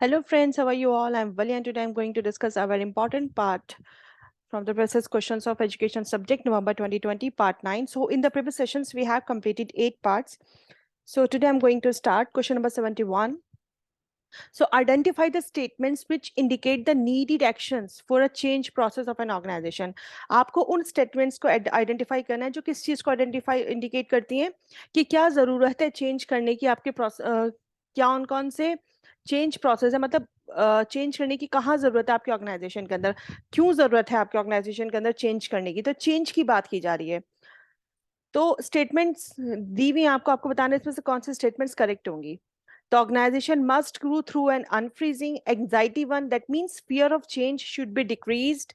Hello friends, how are you all? I'm Vali and today I'm going to discuss a very important part from the previous questions of education subject November 2020 part 9. So in the previous sessions we have completed 8 parts. So today I'm going to start question number 71. So identify the statements which indicate the needed actions for a change process of an organization. आपको उन statements को identify करना है जो किस चीज को identify indicate करती हैं कि क्या जरूरत है change करने की आपके क्या उन कौन से चेंज प्रोसेस है मतलब चेंज करने की कहाँ जरूरत है आपके ऑर्गेनाइजेशन के अंदर, क्यों जरूरत है आपके ऑर्गेनाइजेशन के अंदर चेंज करने की, तो चेंज की बात की जा रही है। तो स्टेटमेंट्स दी हुई हैं आपको, आपको बताना है इसमें से कौन सी स्टेटमेंट्स करेक्ट होंगी। The organization must go through an unfreezing anxiety one, that means fear of change should be decreased.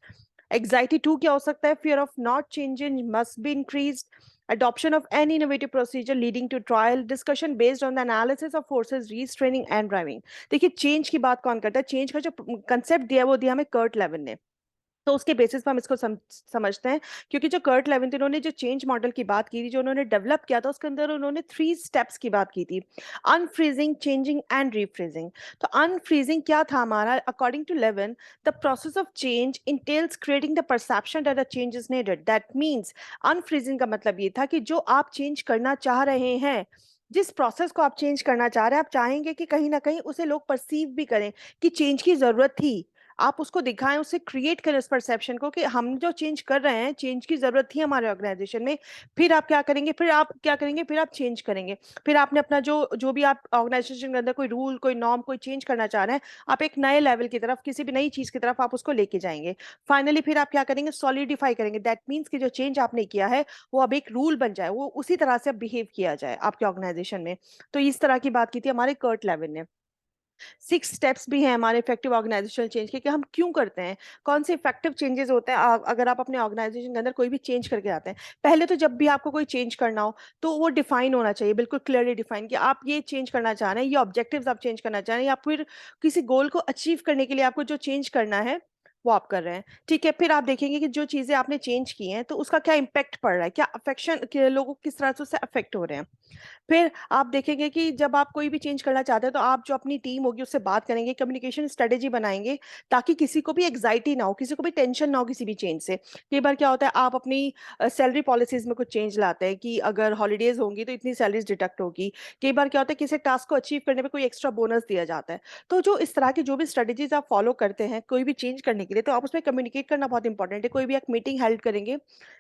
Anxiety two क्या हो सकता है, fear of not changing must be increased. Adoption of any innovative procedure leading to trial, discussion based on the analysis of forces restraining and driving. देखिए change की बात कौन करता है, चेंज का जो कंसेप्ट दिया है वो दिया हमें कर्ट लेविन ने। तो उसके बेसिस पे हम इसको समझते हैं, क्योंकि जो कर्ट लेविन थे उन्होंने जो चेंज मॉडल की बात की थी, जो उन्होंने डेवलप किया था उसके अंदर उन्होंने 3 स्टेप्स की बात की थी। Unfreezing, changing and refreezing. तो अनफ्रीजिंग क्या था हमारा, according to Lewin, the process of change entails creating the perception that the change is needed. That means unfreezing का मतलब ये था कि जो आप चेंज करना चाह रहे हैं, जिस प्रोसेस को आप चेंज करना चाह रहे हैं, आप चाहेंगे कि कहीं ना कहीं उसे लोग परसीव भी करें कि चेंज की जरूरत थी। आप उसको दिखाएं, उससे क्रिएट करें उस परसेप्शन को कि हम जो चेंज कर रहे हैं, चेंज की जरूरत थी हमारे ऑर्गेनाइजेशन में। फिर आप क्या करेंगे, फिर आप चेंज करेंगे। फिर आपने अपना जो जो भी आप ऑर्गेनाइजेशन के अंदर कोई रूल, कोई नॉर्म, कोई चेंज करना चाह रहे हैं, आप एक नए लेवल की तरफ, किसी भी नई चीज की तरफ आप उसको लेके जाएंगे। फाइनली फिर आप क्या करेंगे, सॉलिडिफाई करेंगे। दैट मीन्स कि जो चेंज आपने किया है वो अब एक रूल बन जाए, वो उसी तरह से अब बिहेव किया जाए आपके ऑर्गेनाइजेशन में। तो इस तरह की बात की थी हमारे कर्ट लेविन ने। 6 स्टेप्स भी हैं हमारे इफेक्टिव ऑर्गेनाइजेशनल चेंज के कि हम क्यों करते हैं, कौन से इफेक्टिव चेंजेस होते हैं अगर आप अपने ऑर्गेनाइजेशन के अंदर कोई भी चेंज करके आते हैं। पहले तो जब भी आपको कोई चेंज करना हो तो वो डिफाइन होना चाहिए, बिल्कुल क्लियरली डिफाइन कि आप ये चेंज करना चाह रहे हैं, ये ऑब्जेक्टिव्स आप चेंज करना चाह रहे हैं, या फिर किसी गोल को अचीव करने के लिए आपको जो चेंज करना है वो आप कर रहे हैं। ठीक है, फिर आप देखेंगे कि जो चीजें आपने चेंज की हैं तो उसका क्या इम्पैक्ट पड़ रहा है, क्या अफेक्शन, लोगों को किस तरह से उससे अफेक्ट हो रहे हैं। फिर आप देखेंगे कि जब आप कोई भी चेंज करना चाहते हैं तो आप जो अपनी टीम होगी उससे बात करेंगे, कम्युनिकेशन स्ट्रेटेजी बनाएंगे, ताकि किसी को भी एग्जाइटी ना हो, किसी को भी टेंशन ना हो किसी भी चेंज से। कई बार क्या होता है, आप अपनी सैलरी पॉलिसीज में कुछ चेंज लाते हैं कि अगर हॉलीडेज होंगी तो इतनी सैलरीज डिडक्ट होगी। कई बार क्या होता है, किसी टास्क को अचीव करने में कोई एक्स्ट्रा बोनस दिया जाता है। तो जो इस तरह की जो भी स्ट्रेटेजीज आप फॉलो करते हैं कोई भी चेंज करने के लिए, तो आप उसमें कम्युनिकेट करना बहुत इंपॉर्टेंट है। कोई भी एक मीटिंग हेल्ड करेंगे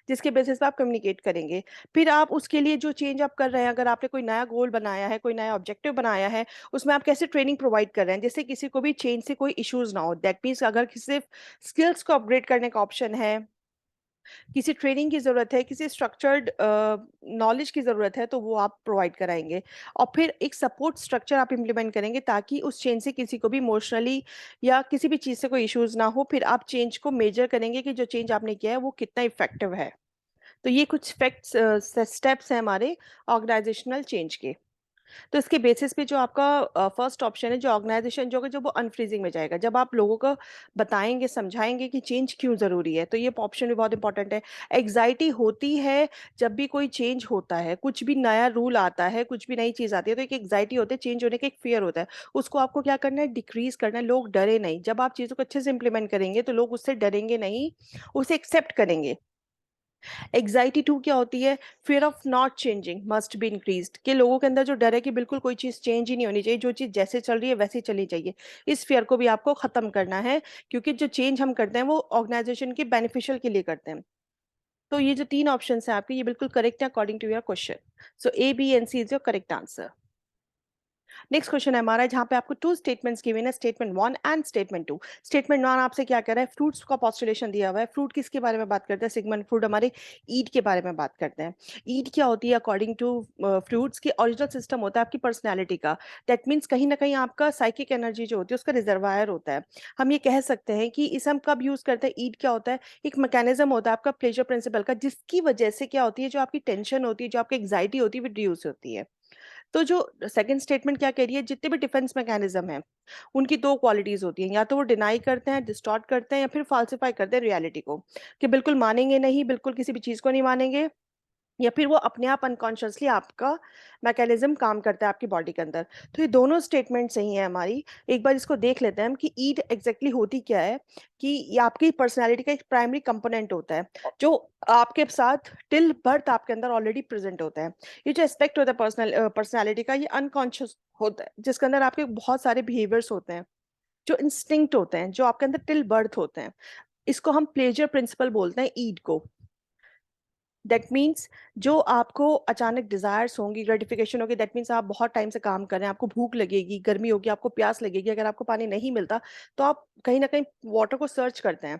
जिसके बेसिस पे आप कम्युनिकेट करेंगे। फिर आप उसके लिए जो चेंज आप कर रहे हैं, अगर आपने कोई नया गोल बनाया है, कोई नया ऑब्जेक्टिव बनाया है, उसमें आप कैसे ट्रेनिंग प्रोवाइड कर रहे हैं जिससे किसी को भी चेंज से कोई इश्यूज ना हो। दैट मीन्स अगर सिर्फ स्किल्स को अपग्रेड करने का ऑप्शन है, किसी ट्रेनिंग की जरूरत है, किसी स्ट्रक्चर्ड नॉलेज की जरूरत है, तो वो आप प्रोवाइड कराएंगे। और फिर एक सपोर्ट स्ट्रक्चर आप इम्प्लीमेंट करेंगे ताकि उस चेंज से किसी को भी इमोशनली या किसी भी चीज़ से कोई इश्यूज ना हो। फिर आप चेंज को मेजर करेंगे कि जो चेंज आपने किया है वो कितना इफेक्टिव है। तो ये कुछ फैक्ट्स, स्टेप्स हैं हमारे ऑर्गेनाइजेशनल चेंज के। तो इसके बेसिस पे जो आपका फर्स्ट ऑप्शन है, जो ऑर्गेनाइजेशन जो होगा, जो वो अनफ्रीजिंग में जाएगा। जब आप लोगों को बताएंगे, समझाएंगे कि चेंज क्यों ज़रूरी है, तो ये ऑप्शन भी बहुत इंपॉर्टेंट है। एग्जाइटी होती है जब भी कोई चेंज होता है, कुछ भी नया रूल आता है, कुछ भी नई चीज़ आती है, तो एक एग्जाइटी होती है, चेंज होने का एक फियर होता है। उसको आपको क्या करना है, डिक्रीज करना है। लोग डरे नहीं, जब आप चीज़ों को अच्छे से इंप्लीमेंट करेंगे तो लोग उससे डरेंगे नहीं, उसे एक्सेप्ट करेंगे। एग्जाइटी टू क्या होती है, fear of not changing must be increased, कि लोगों के अंदर जो डर है कि बिल्कुल कोई चीज़ चेंज ही नहीं होनी चाहिए, जो चीज़ जैसे चल रही है वैसे ही चलनी चाहिए। इस फियर को भी आपको खत्म करना है, क्योंकि जो चेंज हम करते हैं वो ऑर्गेनाइजेशन के बेनिफिशियल के लिए करते हैं। तो ये जो 3 ऑप्शन है आपके, ये बिल्कुल करेक्ट है according to your question. So A, B and C is your correct answer. Next question है हमारा, जहाँ पे आपको 2 स्टेटमेंट्स गिवन है, स्टेटमेंट 1 एंड स्टेटमेंट 2। स्टेटमेंट 1 आपसे क्या कह रहा है, फ्रूट्स का पॉस्टुलेशन दिया हुआ है। फ्रूट किसके बारे में बात करते हैं, सिगमंड फ्रूट हमारे ईट के बारे में बात करते हैं। ईट क्या होती है, अकॉर्डिंग टू फ्रूट्स की ओरिजिनल सिस्टम होता है आपकी पर्सनैलिटी का। दैट मीन्स कहीं ना कहीं आपका साइकिक एनर्जी जो होती है उसका रिजर्वायर होता है। हम ये कह सकते हैं कि इसे हम कब यूज करते हैं, ईट क्या होता है, एक मैकेनिज्म होता है आपका प्लेजर प्रिंसिपल का, जिसकी वजह से क्या होती है, जो आपकी टेंशन होती है, जो आपकी एग्जाइटी होती है, वो रिड्यूस होती है। तो जो सेकंड स्टेटमेंट क्या कह रही है, जितने भी डिफेंस मैकेनिज्म हैं उनकी 2 क्वालिटीज होती हैं, या तो वो डिनाई करते हैं, डिस्टॉर्ट करते हैं, या फिर फाल्सिफाई करते हैं रियलिटी को, कि बिल्कुल मानेंगे नहीं, बिल्कुल किसी भी चीज को नहीं मानेंगे, या फिर वो अपने आप अनकॉन्शियसली आपका मैकेनिज्म काम करता है आपकी बॉडी के अंदर। तो ये दोनों स्टेटमेंट सही है हमारी। एक बार इसको देख लेते हैं हम कि ईड एग्जैक्टली होती क्या है। कि ये आपकी पर्सनैलिटी का एक प्राइमरी कंपोनेंट होता है जो आपके साथ टिल बर्थ आपके अंदर ऑलरेडी प्रेजेंट होता है। ये जो एस्पेक्ट होता है पर्सनैलिटी का, ये अनकॉन्शियस होता है, जिसके अंदर आपके बहुत सारे बिहेवियर्स होते हैं जो इंस्टिंक्ट होते हैं, जो आपके अंदर टिल बर्थ होते हैं। इसको हम प्लेजर प्रिंसिपल बोलते हैं, ईड को। दैट मीन्स जो आपको अचानक डिजायर्स होंगी, ग्रेटिफिकेशन होगी, दैट मीन्स आप बहुत टाइम से काम कर रहे हैं, आपको भूख लगेगी, गर्मी होगी, आपको प्यास लगेगी, अगर आपको पानी नहीं मिलता तो आप कहीं ना कहीं वाटर को सर्च करते हैं।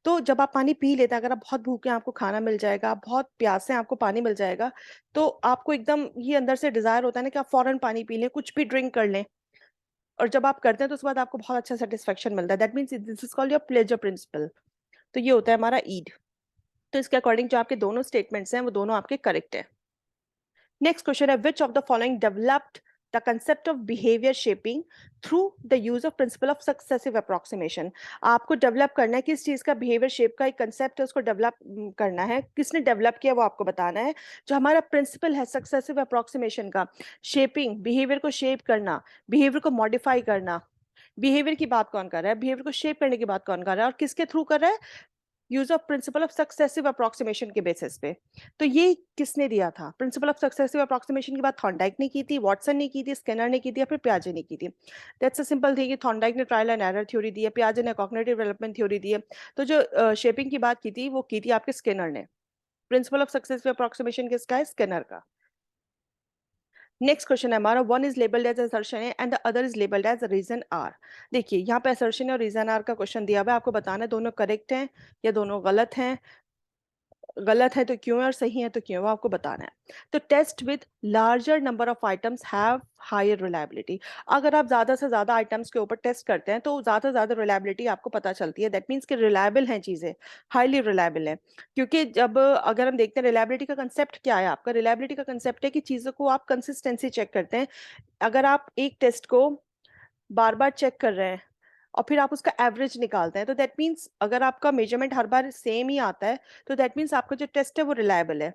तो जब आप पानी पी लेते हैं, अगर आप बहुत भूखे हैं आपको खाना मिल जाएगा, आप बहुत प्यासे हैं आपको पानी मिल जाएगा, तो आपको एकदम ये अंदर से डिजायर होता है ना कि आप फौरन पानी पी लें, कुछ भी ड्रिंक कर लें। और जब आप करते हैं तो उसके बाद आपको बहुत अच्छा सेटिस्फेक्शन मिलता है। That means this is called your pleasure principal. तो ये होता है हमारा ईड। तो इसके अकॉर्डिंग जो आपके दोनों स्टेटमेंट्स हैं वो दोनों आपके करेक्ट है। नेक्स्ट क्वेश्चन है, which of the following developed the concept of behaviour shaping through the use of principle of successive approximation. आपको डेवलप करना है किस चीज का, बिहेवियर शेप का एक कंसेप्ट है, उसको डेवलप करना है, किसने डेवलप किया वो आपको बताना है। जो हमारा प्रिंसिपल है सक्सेसिव अप्रोक्सीमेशन का, शेपिंग, बिहेवियर को शेप करना, बिहेवियर को मॉडिफाई करना, बिहेवियर की बात कौन कर रहा है, बिहेवियर को शेप करने की बात कौन कर रहा है और किसके थ्रू कर रहा है, use of principle of successive approximation के बेसिस पे। तो ये किसने दिया था, प्रिंसिपल ऑफ सक्सेसिव अप्रोक्सीमेशन की बात थॉर्नडाइक ने की थी, वॉटसन ने की थी, स्किनर ने की थी, या फिर पियाजे ने की थी। दैट्स अ सिंपल थिंग कि थॉर्नडाइक ने ट्रायल एंड एरर थ्योरी दी है, पियाजे ने कॉग्निटिव डेवलपमेंट थ्योरी दी है। तो जो शेपिंग की बात की थी वो की थी आपके स्किनर ने। प्रिंसिपल ऑफ सक्सेसिव अप्रोक्सीमेशन किसका है, स्किनर का। नेक्स्ट क्वेश्चन है हमारा, one is labelled as assertion है and the other is labelled as reason R. देखिए यहाँ पे असर्शन और रीजन आर का क्वेश्चन दिया हुआ है, आपको बताना है दोनों करेक्ट हैं या दोनों गलत हैं। गलत है तो क्यों है और सही है तो क्यों है, वो आपको बताना है। तो test with larger number of items have higher reliability. अगर आप ज्यादा से ज्यादा आइटम्स के ऊपर टेस्ट करते हैं तो ज्यादा से ज्यादा रिलायबिलिटी आपको पता चलती है। दैट मीन्स कि रिलायबल हैं चीजें, हाईली रिलायबल है। क्योंकि जब अगर हम देखते हैं रिलायबिलिटी का कंसेप्ट क्या है, आपका रिलायबिलिटी का कंसेप्ट है कि चीजों को आप कंसिस्टेंसी चेक करते हैं। अगर आप एक टेस्ट को बार बार चेक कर रहे हैं और फिर आप उसका एवरेज निकालते हैं, तो दैट मीन्स अगर आपका मेजरमेंट हर बार सेम ही आता है तो दैट मीन्स आपका जो टेस्ट है वो रिलायबल है।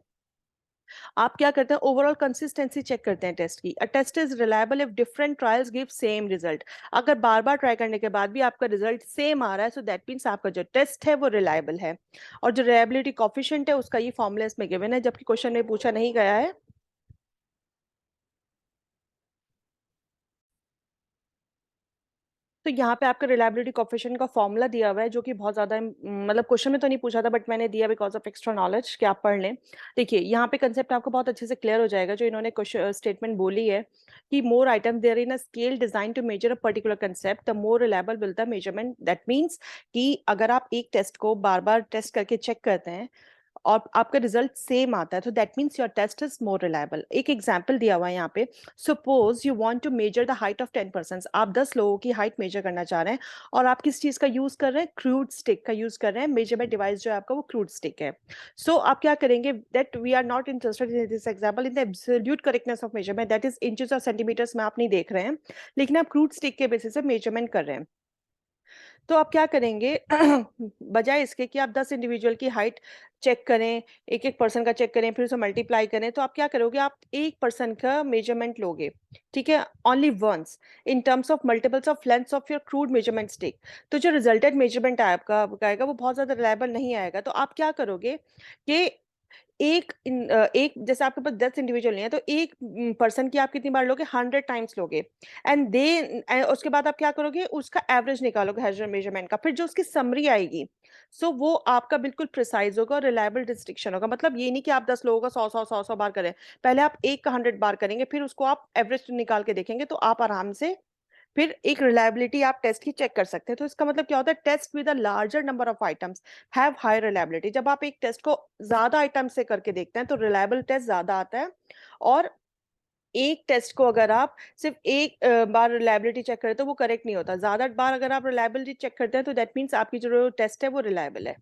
आप क्या करते हैं, ओवरऑल कंसिस्टेंसी चेक करते हैं टेस्ट की। A test is reliable if different trials give same result. अगर बार बार ट्राई करने के बाद भी आपका रिजल्ट सेम आ रहा है, सो दैट मीन्स आपका जो टेस्ट है वो रिलायबल है। और जो रिलायबिलिटी कॉफिशिएंट है उसका ये फॉर्मूला इसमें गिवन है, जबकि क्वेश्चन में पूछा नहीं गया है। तो यहाँ पे आपका रिलायबिलिटी कोएफिशिएंट का फॉर्मूला दिया हुआ है, जो कि बहुत ज्यादा मतलब क्वेश्चन में तो नहीं पूछा था बट मैंने दिया बिकॉज ऑफ एक्स्ट्रा नॉलेज कि आप पढ़ लें। देखिए यहाँ पे कंसेप्ट आपको बहुत अच्छे से क्लियर हो जाएगा जो इन्होंने स्टेटमेंट बोली है कि more item there in a scale design to measure a particular concept the more reliable will the measurement. That means कि अगर आप एक टेस्ट को बार बार टेस्ट करके चेक करते हैं और आपका रिजल्ट सेम आता है तो that means your test is more reliable. एक एग्जांपल दिया हुआ है यहाँ पे, suppose you want to measure the height of 10 person. आप 10 लोगों की हाइट मेजर करना चाह रहे हैं और आप किस चीज का यूज कर रहे हैं, क्रूड स्टिक का यूज कर रहे हैं। मेजरमेंट डिवाइस जो है आपका वो क्रूड स्टिक है। सो आप क्या करेंगे, that we are not interested in this example in the absolute correctness of measurement, that is inches और सेंटीमीटर्स में आप नहीं देख रहे हैं, लेकिन आप क्रूड स्टिक के बेसिस पे मेजरमेंट कर रहे हैं। तो आप क्या करेंगे बजाय इसके कि आप 10 इंडिविजुअल की हाइट चेक करें, एक एक पर्सन का चेक करें, फिर उसे मल्टीप्लाई करें, तो आप क्या करोगे, आप एक पर्सन का मेजरमेंट लोगे, ठीक है, only once in terms of multiples of lengths of your crude measurement stick. तो जो रिजल्टेड मेजरमेंट आपका आएगा वो बहुत ज्यादा रिलायबल नहीं आएगा। तो आप क्या करोगे कि एक जैसे आपके पास 10 इंडिविजुअल नहीं है तो एक पर्सन की आप कितनी बार लोगे, 100 टाइम्स लोगे। एंड दे उसके बाद आप क्या करोगे, उसका एवरेज निकालोगे हर मेजरमेंट का, फिर जो उसकी समरी आएगी सो वो आपका बिल्कुल प्रिसाइज होगा और रिलायबल डिस्ट्रिक्शन होगा। मतलब ये नहीं कि आप 10 लोगों का 100 बार करें, पहले आप एक का 100 बार करेंगे, फिर उसको आप एवरेज निकाल के देखेंगे तो आप आराम से फिर एक रिलायबिलिटी आप टेस्ट की चेक कर सकते हैं। तो इसका मतलब क्या होता है, test with a larger number of items have high reliability. जब आप एक टेस्ट को ज्यादा आइटम से करके देखते हैं तो रिलायबल टेस्ट ज्यादा आता है। और एक टेस्ट को अगर आप सिर्फ एक बार रिलायबिलिटी चेक करें तो वो करेक्ट नहीं होता, ज्यादा बार अगर आप रिलायबिलिटी चेक करते हैं तो दैट मीन्स आपकी जो टेस्ट है वो रिलायबल है।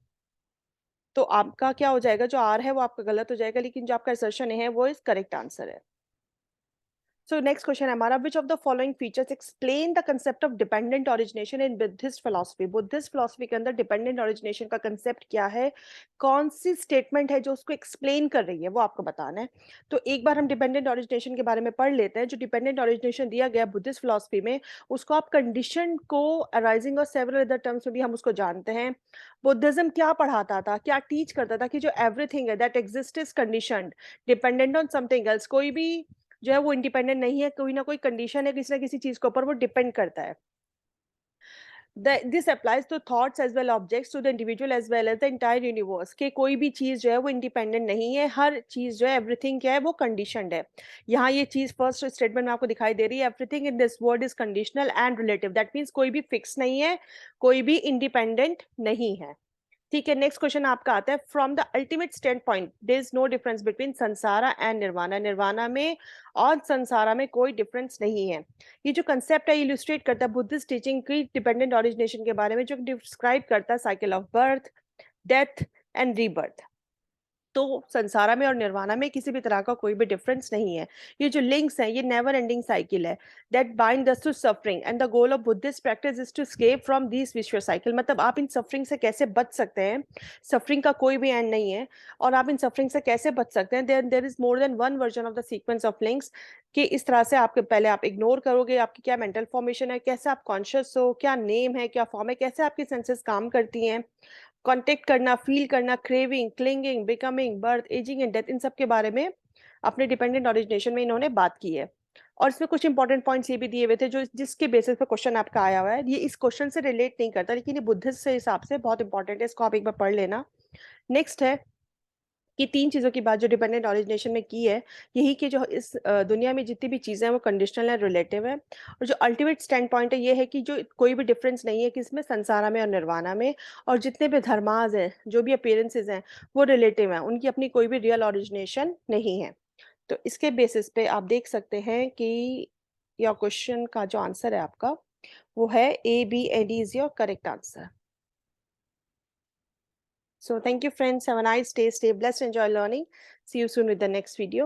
तो आपका क्या हो जाएगा, जो आर है वो आपका गलत हो जाएगा, लेकिन जो आपका असर्शन है वो इस करेक्ट आंसर है। So next question है हमारा, which of the following features explain the concept of dependent origination in Buddhist philosophy? Buddhist philosophy के अंदर dependent origination का concept क्या है, कौन सी statement है जो उसको explain कर रही है, वो आपको बताना है। तो एक बार हम dependent origination के बारे में पढ़ लेते हैं। जो dependent origination दिया गया Buddhist philosophy में, उसको आप condition को arising और several other terms में भी हम उसको जानते हैं। बुद्धिज्म क्या पढ़ाता था, क्या टीच करता था कि जो एवरीथिंग है that exist is conditioned, dependent on something else. कोई भी जो है वो इंडिपेंडेंट नहीं है, कोई ना कोई कंडीशन है किसी ना किसी चीज के ऊपर वो डिपेंड करता है। This applies to thoughts as well objects, to the individual as well as the entire universe, कि कोई भी चीज जो है वो इंडिपेंडेंट नहीं है, हर चीज जो है एवरीथिंग क्या है वो कंडीशनड है। यहाँ ये चीज फर्स्ट स्टेटमेंट में आपको दिखाई दे रही है, everything in this world is conditional and relative, that means कोई भी फिक्स नहीं है, कोई भी इंडिपेंडेंट नहीं है। ठीक है, नेक्स्ट क्वेश्चन आपका आता है, from the ultimate standpoint there is no difference between samsara and nirvana. Nirvana में और संसारा में कोई डिफरेंस नहीं है। ये जो कंसेप्ट है इलुस्ट्रेट करता है बुद्धिस्ट टीचिंग की डिपेंडेंट ओरिजिनेशन के बारे में, जो डिस्क्राइब करता है cycle of birth, death and rebirth. तो संसारा में और निर्वाणा में किसी भी तरह का कोई भी डिफरेंस नहीं है। ये जो लिंक्स हैं ये नेवर एंडिंग साइकिल है that bind us to suffering and the goal of Buddhist practice is to escape from this vicious cycle. मतलब आप इन सफरिंग से कैसे बच सकते हैं, सफरिंग का कोई भी एंड नहीं है, और आप इन सफरिंग से कैसे बच सकते हैं। There is more than one version of the sequence of links, कि इस तरह से आपके पहले आप इग्नोर करोगे आपकी क्या मेंटल फॉर्मेशन है, कैसे आप कॉन्शियस हो, क्या नेम है, क्या फॉर्म है, कैसे आपकी सेंसेस काम करती हैं, कॉन्टेक्ट करना, फील करना, craving, clinging, becoming, birth, ageing and death, इन सब के बारे में अपने डिपेंडेंट ओरिजिनेशन में इन्होंने बात की है। और इसमें कुछ इंपॉर्टेंट पॉइंट्स ये भी दिए हुए थे जो जिसके बेसिस पे क्वेश्चन आपका आया हुआ है। ये इस क्वेश्चन से रिलेट नहीं करता, लेकिन ये बुद्धिस्ट से हिसाब से बहुत इंपॉर्टेंट है, इसको आप एक बार पढ़ लेना। नेक्स्ट है कि तीन चीज़ों की बात जो डिपेंडेंट ओरिजिनेशन में की है, यही कि जो इस दुनिया में जितनी भी चीज़ें हैं वो कंडीशनल है, रिलेटिव है। और जो अल्टीमेट स्टैंड पॉइंट है ये है कि जो कोई भी डिफरेंस नहीं है किसमें, संसारा में और निर्वाणा में। और जितने भी धर्माज हैं, जो भी अपीयरेंसेस हैं, वो रिलेटिव हैं, उनकी अपनी कोई भी रियल ओरिजिनेशन नहीं है। तो इसके बेसिस पे आप देख सकते हैं कि योर क्वेश्चन का जो आंसर है आपका वो है A, B and D is your correct answer. So thank you friends. Have a nice day. Stay blessed. Enjoy learning. See you soon with the next video.